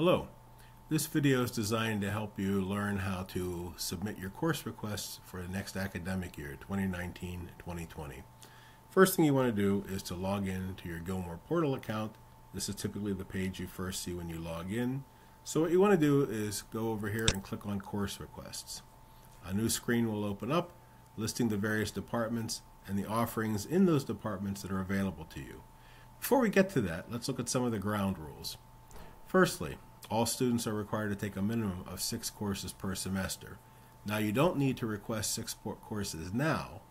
Hello, this video is designed to help you learn how to submit your course requests for the next academic year, 2019-2020. First thing you want to do is to log in to your Gilmore Portal account. This is typically the page you first see when you log in. So what you want to do is go over here and click on Course Requests. A new screen will open up listing the various departments and the offerings in those departments that are available to you. Before we get to that, let's look at some of the ground rules. Firstly, all students are required to take a minimum of 6 courses per semester. Now, you don't need to request 6 courses now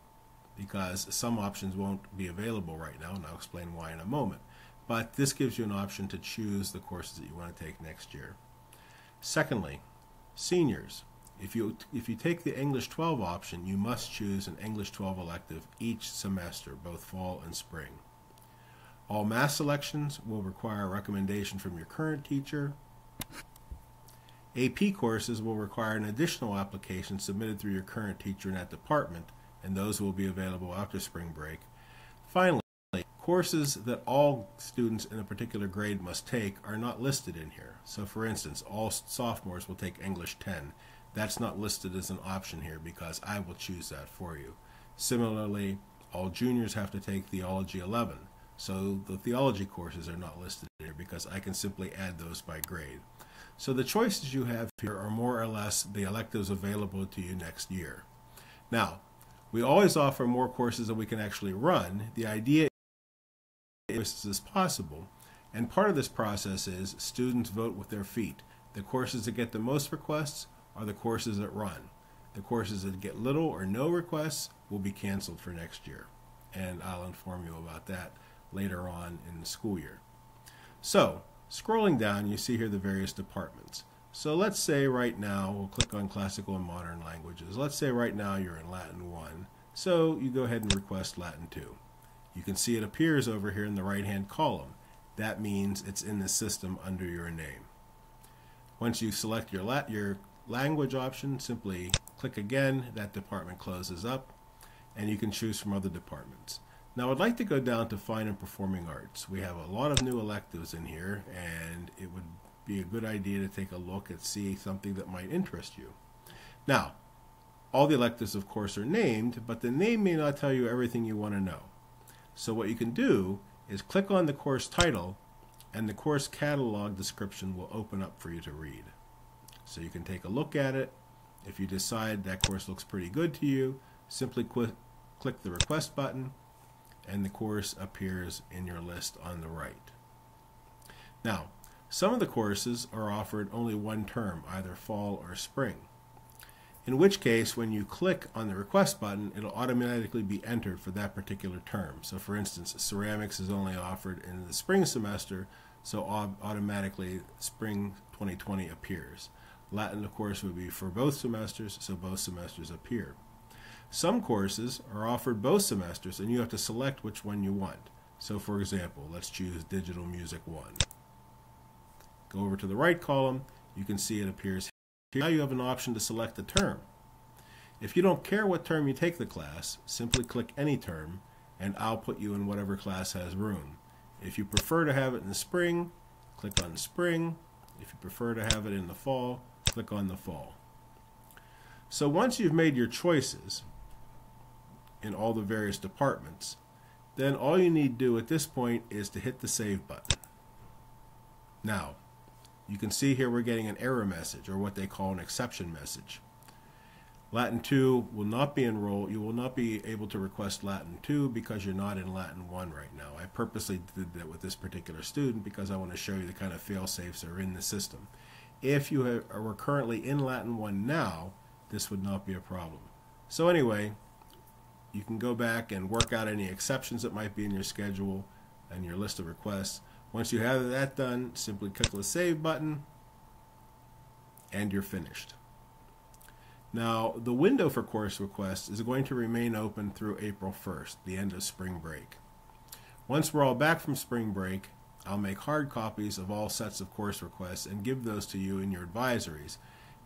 because some options won't be available right now, and I'll explain why in a moment. But this gives you an option to choose the courses that you want to take next year. Secondly, seniors. If you take the English 12 option, you must choose an English 12 elective each semester, both fall and spring. All math selections will require a recommendation from your current teacher. AP courses will require an additional application submitted through your current teacher in that department, and those will be available after spring break. Finally, courses that all students in a particular grade must take are not listed in here. So for instance, all sophomores will take English 10. That's not listed as an option here because I will choose that for you. Similarly, all juniors have to take Theology 11. So the theology courses are not listed here because I can simply add those by grade. So the choices you have here are more or less the electives available to you next year. Now, we always offer more courses than we can actually run. The idea is as possible, and part of this process is students vote with their feet. The courses that get the most requests are the courses that run. The courses that get little or no requests will be canceled for next year, and I'll inform you about that later on in the school year. So, scrolling down, you see here the various departments. So let's say right now, we'll click on Classical and Modern Languages. Let's say right now you're in Latin 1. So you go ahead and request Latin 2. You can see it appears over here in the right-hand column. That means it's in the system under your name. Once you select your language option, simply click again. That department closes up, and you can choose from other departments. Now, I'd like to go down to Fine and Performing Arts. We have a lot of new electives in here, and it would be a good idea to take a look and see something that might interest you. Now, all the electives, of course, are named, but the name may not tell you everything you want to know. So what you can do is click on the course title, and the course catalog description will open up for you to read. So you can take a look at it. If you decide that course looks pretty good to you, simply click the request button, and the course appears in your list on the right. Now, some of the courses are offered only one term, either fall or spring. In which case, when you click on the request button, it'll automatically be entered for that particular term. So for instance, ceramics is only offered in the spring semester, so automatically spring 2020 appears. Latin, of course, would be for both semesters, so both semesters appear. Some courses are offered both semesters, and you have to select which one you want. So for example, let's choose Digital Music 1. Go over to the right column, you can see it appears here. Now you have an option to select the term. If you don't care what term you take the class, simply click any term, and I'll put you in whatever class has room. If you prefer to have it in the spring, click on spring. If you prefer to have it in the fall, click on the fall. So once you've made your choices in all the various departments, then all you need to do at this point is to hit the save button. Now, you can see here we're getting an error message, or what they call an exception message. Latin 2 will not be enrolled. You will not be able to request Latin 2 because you're not in Latin 1 right now. I purposely did that with this particular student because I want to show you the kind of fail-safes that are in the system. If you are currently in Latin 1 now, this would not be a problem. So anyway, you can go back and work out any exceptions that might be in your schedule and your list of requests. Once you have that done, simply click the save button, and you're finished. Now, the window for course requests is going to remain open through April 1st, the end of spring break. Once we're all back from spring break, I'll make hard copies of all sets of course requests and give those to you in your advisories.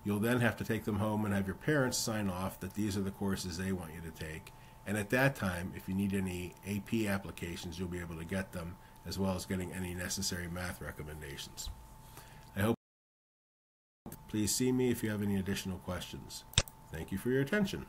You'll then have to take them home and have your parents sign off that these are the courses they want you to take. And at that time, if you need any AP applications, you'll be able to get them, as well as getting any necessary math recommendations. I hope Please see me if you have any additional questions. Thank you for your attention.